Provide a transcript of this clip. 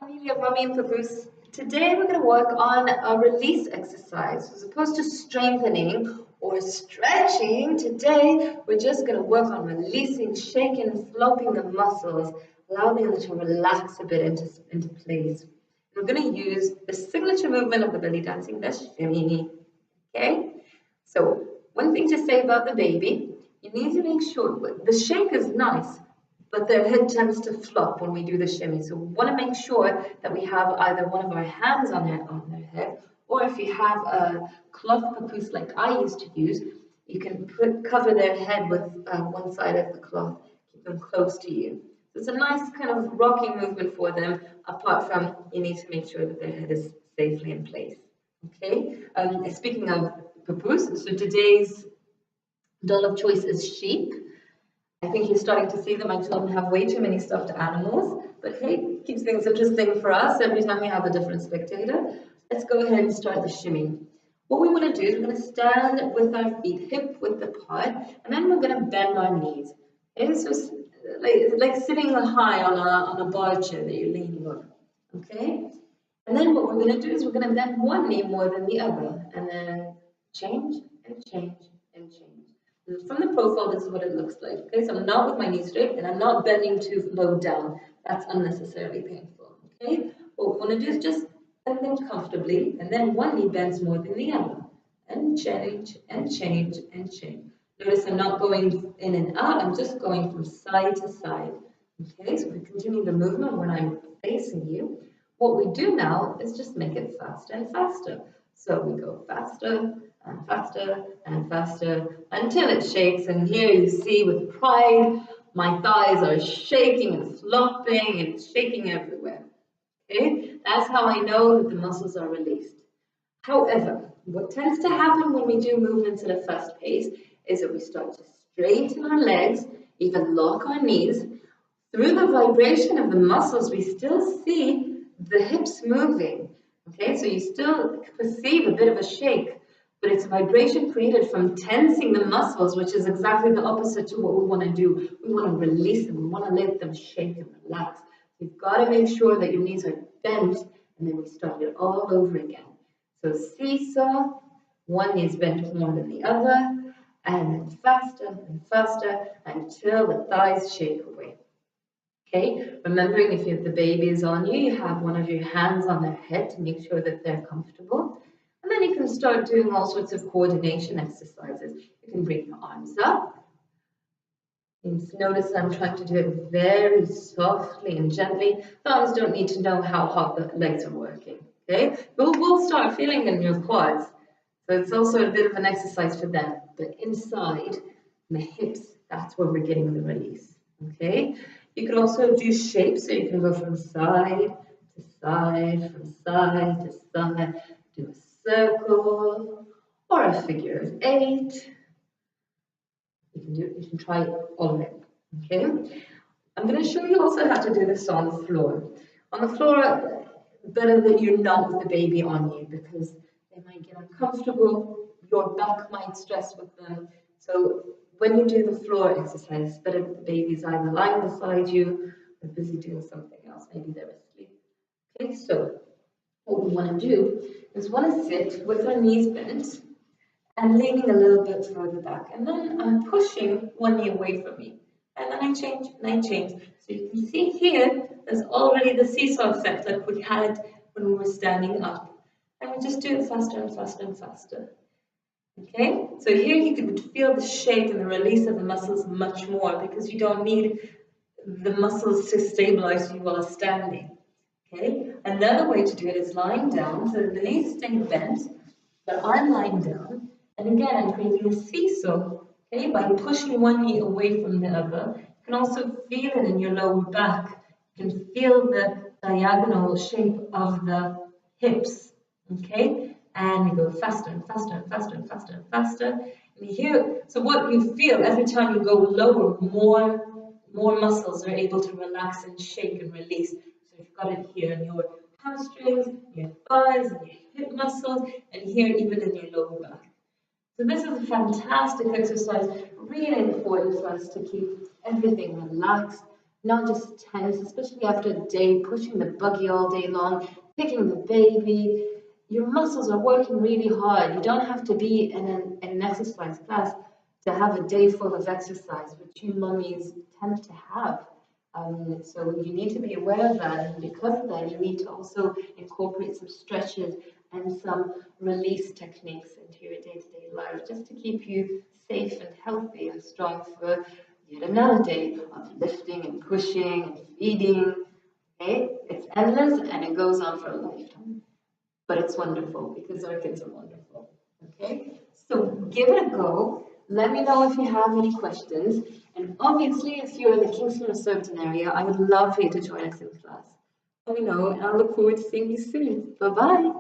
Nily of Mommy and Papoose. Today we're going to work on a release exercise. As opposed to strengthening or stretching, today we're just going to work on releasing, shaking, flopping the muscles, allowing them to relax a bit into place. We're going to use the signature movement of the belly dancing, the shimmy. Okay? So, one thing to say about the baby, you need to make sure the shake is nice, but their head tends to flop when we do the shimmy. So we want to make sure that we have either one of our hands on their head, or if you have a cloth papoose like I used to use, you can cover their head with one side of the cloth, keep them close to you. So it's a nice kind of rocking movement for them, apart from you need to make sure that their head is safely in place. Okay, speaking of papoose, so today's doll of choice is sheep. I think you're starting to see that my children have way too many stuffed animals, but hey, keeps things interesting for us every time we have a different spectator. Let's go ahead and start the shimmy. What we want to do is we're going to stand with our feet hip width apart, and then we're going to bend our knees. Okay, so it's like sitting high on a bar chair that you're leaning on. Okay, and then what we're going to do is we're going to bend one knee more than the other, and then change and change and change. From the profile, this is what it looks like. Okay, so I'm not with my knees straight, and I'm not bending too low down. That's unnecessarily painful. Okay, what we want to do is just bend them comfortably, and then one knee bends more than the other, and change and change and change. Notice I'm not going in and out. I'm just going from side to side. Okay, so we continue the movement when I'm facing you. What we do now is just make it faster and faster. So we go faster and faster and faster until it shakes. And here you see with pride, my thighs are shaking and flopping and shaking everywhere. Okay, that's how I know that the muscles are released. However, what tends to happen when we do movements at a fast pace is that we start to straighten our legs, even lock our knees. Through the vibration of the muscles, we still see the hips moving. Okay, so you still perceive a bit of a shake, but it's vibration created from tensing the muscles, which is exactly the opposite to what we want to do. We want to release them. We want to let them shake and relax. You've got to make sure that your knees are bent, and then we start it all over again. So seesaw, one knee is bent more than the other, and then faster and faster until the thighs shake away. Okay, remembering if you have the babies on you, you have one of your hands on their head to make sure that they're comfortable. And then you can start doing all sorts of coordination exercises. You can bring your arms up. You notice I'm trying to do it very softly and gently. Thumbs don't need to know how hard the legs are working. Okay, we'll start feeling in your quads. So it's also a bit of an exercise for them. But inside, the hips, that's where we're getting the release. Okay. You can also do shapes, so you can go from side to side, from side to side, do a circle or a figure of 8. You can try all of it. Okay. I'm going to show you also how to do this on the floor. On the floor, better that you're not with the baby on you because they might get uncomfortable. Your back might stress with them. So when you do the floor exercise, it's better that the baby's either lying beside you or busy doing something else. Maybe they're asleep. Okay, so what we want to do is want to sit with our knees bent and leaning a little bit further back. And then I'm pushing one knee away from me. And then I change and I change. So you can see here, there's already the seesaw effect like we had when we were standing up. And we just do it faster and faster and faster. Okay, so here you can feel the shake and the release of the muscles much more because you don't need the muscles to stabilize you while standing. Okay, another way to do it is lying down so that the knees stay bent, but I'm lying down. And again, I'm creating a seesaw. Okay, by pushing one knee away from the other. You can also feel it in your lower back. You can feel the diagonal shape of the hips. Okay. And you go faster and faster and faster and faster and faster. And here, so what you feel every time you go lower, more muscles are able to relax and shake and release. So you've got it here in your hamstrings, your thighs, and your hip muscles, and here even in your lower back. So this is a fantastic exercise, really important for us to keep everything relaxed not just tense, especially after a day pushing the buggy all day long, picking the baby. Your muscles are working really hard. You don't have to be in an exercise class to have a day full of exercise, which you mummies tend to have. So you need to be aware of that, and because of that, you need to also incorporate some stretches and some release techniques into your day-to-day life, just to keep you safe and healthy and strong for yet another day of lifting and pushing and feeding. Okay, it's endless and it goes on for a lifetime, but it's wonderful because our kids are wonderful. Okay, so give it a go. Let me know if you have any questions. And obviously, if you're in the Kingston or Surbiton area, I would love for you to join us in class. Let me know, and I look forward to seeing you soon. Bye-bye.